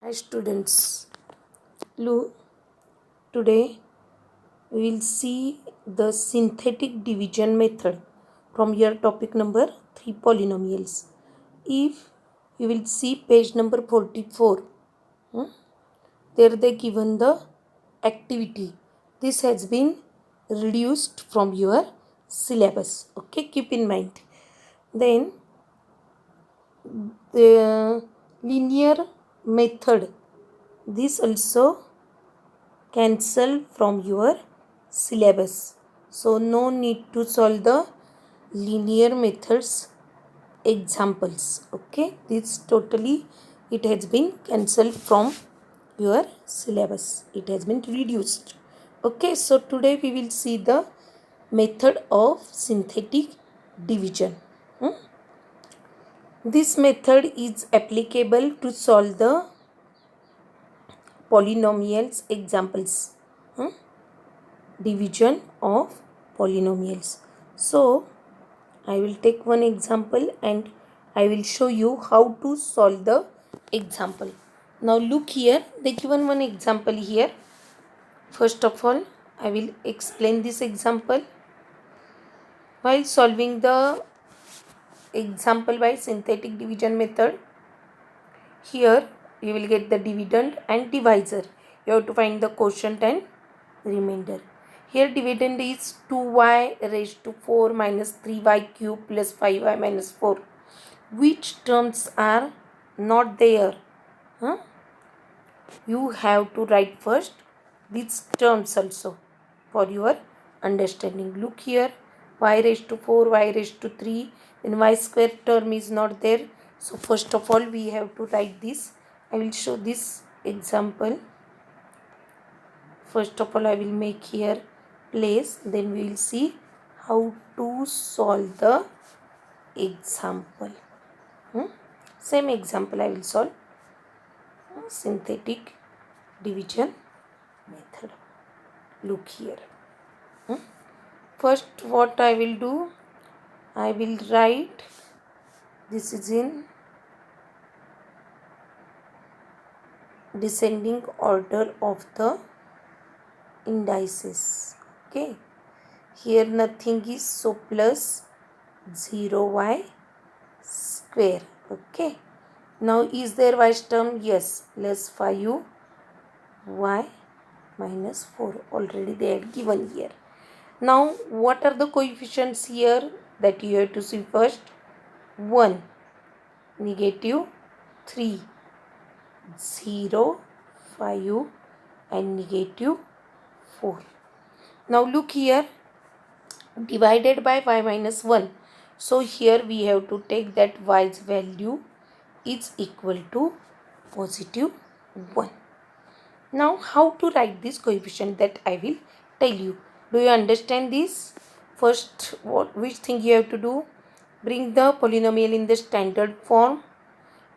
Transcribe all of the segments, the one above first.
Hi students, look, today we will see the synthetic division method from your topic number 3 polynomials. If you will see page number 44, there they given the activity. This has been reduced from your syllabus. Okay, keep in mind. Then the linear method, this also cancel from your syllabus, so no need to solve the linear methods examples. Okay, this totally it has been cancelled from your syllabus, it has been reduced. Okay, so today we will see the method of synthetic division. This method is applicable to solve the polynomials examples. Division of polynomials. So I will take one example and I will show you how to solve the example. Now look here, they given one example here. First of all, I will explain this example. While solving the example by synthetic division method, here you will get the dividend and divisor. You have to find the quotient and remainder. Here dividend is 2y raised to 4 minus 3y cube plus 5y minus 4. Which terms are not there? You have to write first these terms also for your understanding. Look here, y raised to 4, y raised to 3, then y square term is not there. So first of all we have to write this. I will show this example. First of all I will make here place, then we will see how to solve the example. Same example I will solve. Synthetic division method. Look here. First what I will do, I will write, this is in descending order of the indices. Okay, here nothing is, so plus 0y square. Okay, now is there y term? Yes, plus 5y minus 4, already they are given here. Now what are the coefficients here that you have to see first? 1, negative 3, 0, 5 and negative 4. Now look here, divided by y minus 1. So here we have to take that y's value is equal to positive 1. Now how to write this coefficient, that I will tell you. Do you understand this? First, which thing you have to do? Bring the polynomial in the standard form,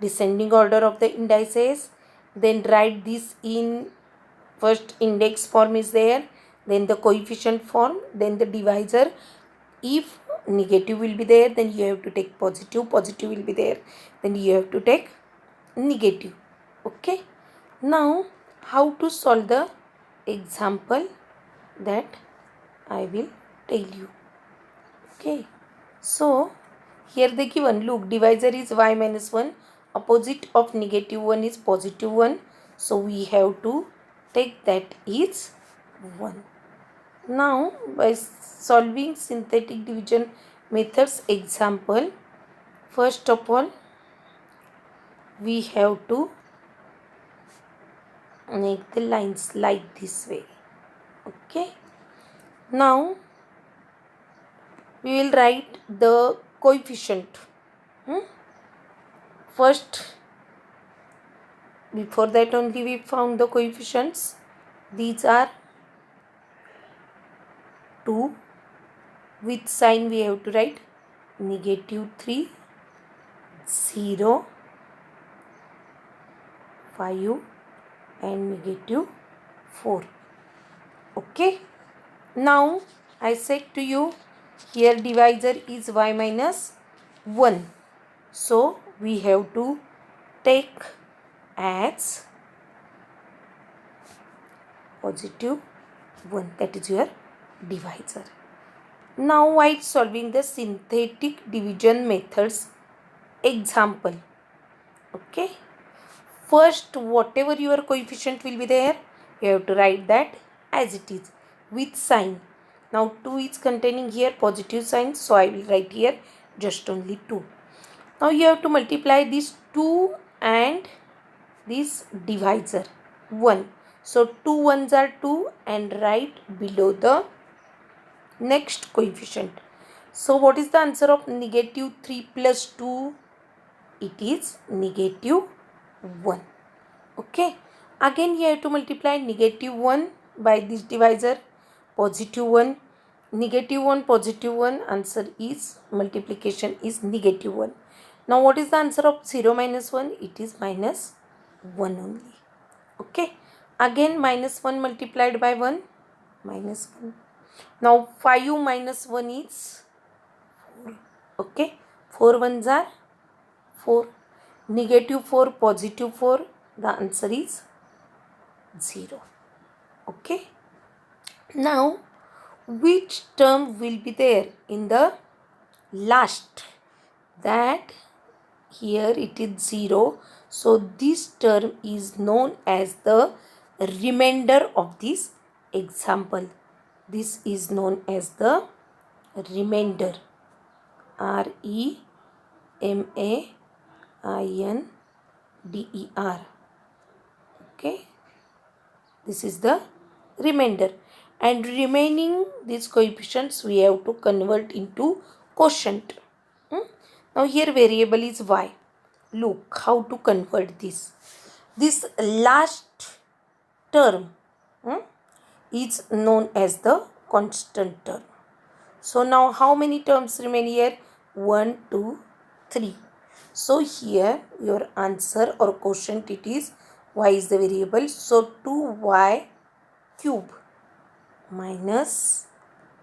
descending order of the indices. Then write this in first index form is there, then the coefficient form, then the divisor. If negative will be there, then you have to take positive. Positive will be there, then you have to take negative. Okay. Now how to solve the example, that I will tell you. Okay, so here they given, look, divisor is y minus 1, opposite of negative 1 is positive 1, so we have to take that is 1. Now by solving synthetic division methods example, first of all we have to make the lines like this way. Okay, now we will write the coefficient. First, before that only we found the coefficients. These are 2, with sign we have to write negative 3, 0, 5 and negative 4. Okay, now I said to you, here divisor is y minus 1, so we have to take as positive 1. That is your divisor. Now while solving the synthetic division methods example, okay, first whatever your coefficient will be there, you have to write that as it is with sign. Now 2 is containing here positive sign, so I will write here just only 2. Now you have to multiply this 2 and this divisor 1. So 2 ones are 2 and write below the next coefficient. So what is the answer of negative 3 plus 2? It is negative 1. Okay. Again you have to multiply negative 1 by this divisor, positive 1. Negative 1, positive 1, answer is multiplication is negative 1. Now what is the answer of 0 minus 1? It is minus 1 only. Okay. Again minus 1 multiplied by 1, minus 1. Now 5 minus 1 is 4. Okay. 4 ones are 4. Negative 4, positive 4. The answer is 0. Okay. Now which term will be there in the last? That here it is 0. So this term is known as the remainder of this example. This is known as the remainder. R-E-M-A-I-N-D-E-R. Okay. This is the remainder. And remaining these coefficients we have to convert into quotient. Now here variable is y. Look how to convert this. This last term is known as the constant term. So now how many terms remain here? 1, 2, 3. So here your answer or quotient it is y is the variable. So 2y cube minus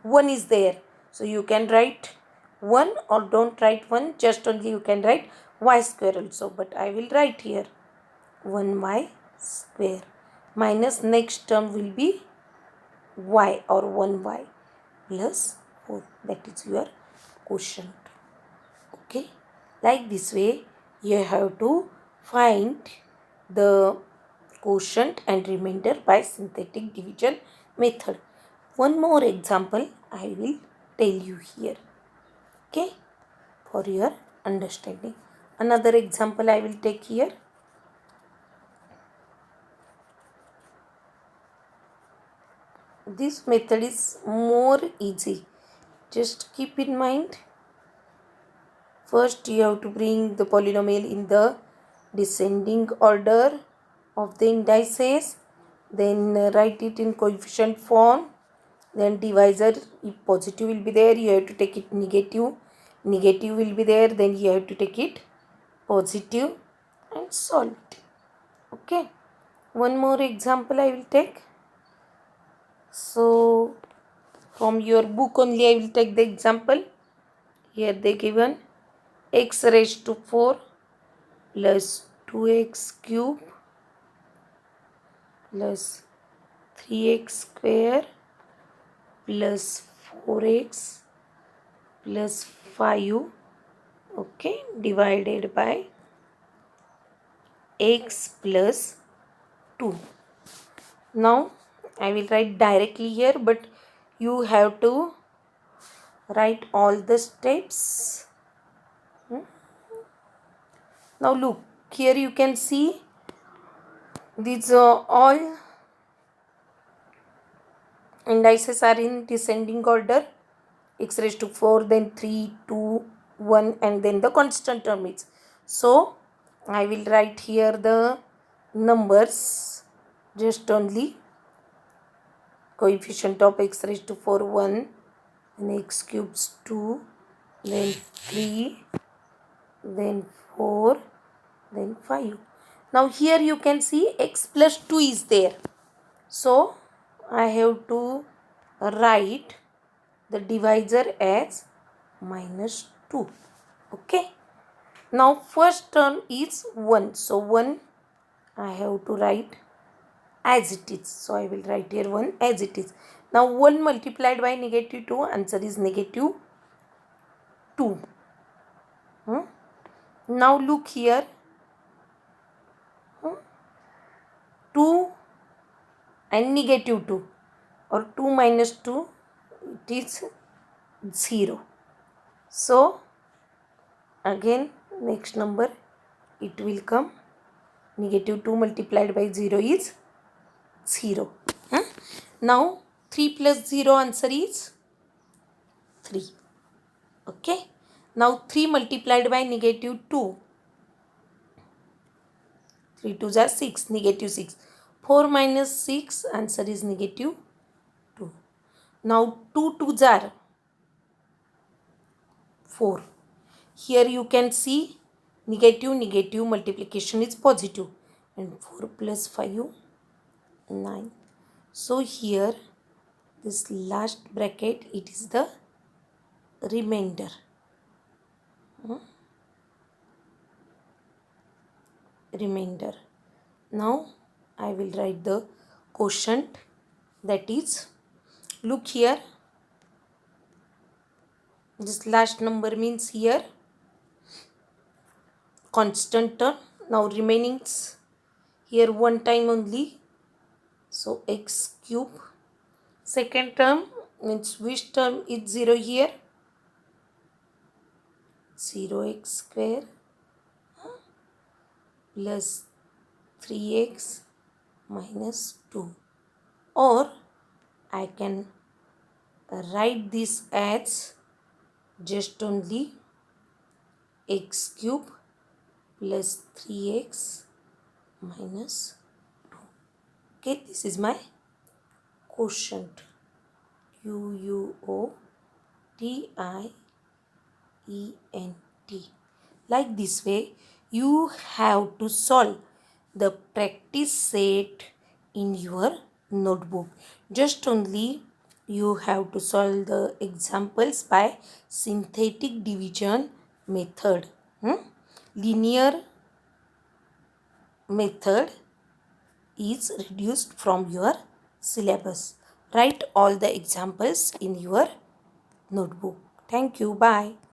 1 is there. So you can write 1 or don't write 1. Just only you can write y square also. But I will write here 1y square minus next term will be y or 1y plus 4. That is your quotient. Okay. Like this way you have to find the quotient and remainder by synthetic division method. One more example I will tell you here. Okay. For your understanding. Another example I will take here. This method is more easy. Just keep in mind. First you have to bring the polynomial in the descending order of the indices. Then write it in coefficient form. Then divisor, if positive will be there, you have to take it negative. Negative will be there, then you have to take it positive and solve it. Okay. One more example I will take. So from your book only I will take the example. Here they given x raised to 4 plus 2x cube plus 3x square plus 4x plus 5, okay, divided by x plus 2. Now I will write directly here, but you have to write all the steps. Now look, here you can see these all indices are in descending order. X raised to 4, then 3, 2, 1 and then the constant term is. So I will write here the numbers just only. Coefficient of x raised to 4 1, then x cubes 2, then 3, then 4, then 5. Now here you can see x plus 2 is there. So I have to write the divisor as minus 2. Okay. Now first term is 1. So 1 I have to write as it is. So I will write here 1 as it is. Now 1 multiplied by negative 2, answer is negative 2. Now look here, 2 and negative 2 or 2 minus 2, it is 0. So again next number it will come, negative 2 multiplied by 0 is 0. Now 3 plus 0, answer is 3. Okay. Now 3 multiplied by negative 2, 3 2s are 6, negative 6. 4 minus 6, answer is negative 2. Now 2 2s are 4. Here you can see negative multiplication is positive, and 4 plus 5, 9. So here this last bracket, it is the remainder. Remainder. Now I will write the quotient, that is, look here, this last number means here constant term. Now remainings here one time only, so x cube. Second term means which term is 0 here, 0x square plus 3x minus 2, or I can write this as just only x cube plus 3x minus 2. Okay, this is my quotient, QUOTIENT. Like this way you have to solve the practice set in your notebook. Just only you have to solve the examples by synthetic division method. Linear method is reduced from your syllabus. Write all the examples in your notebook. Thank you. Bye.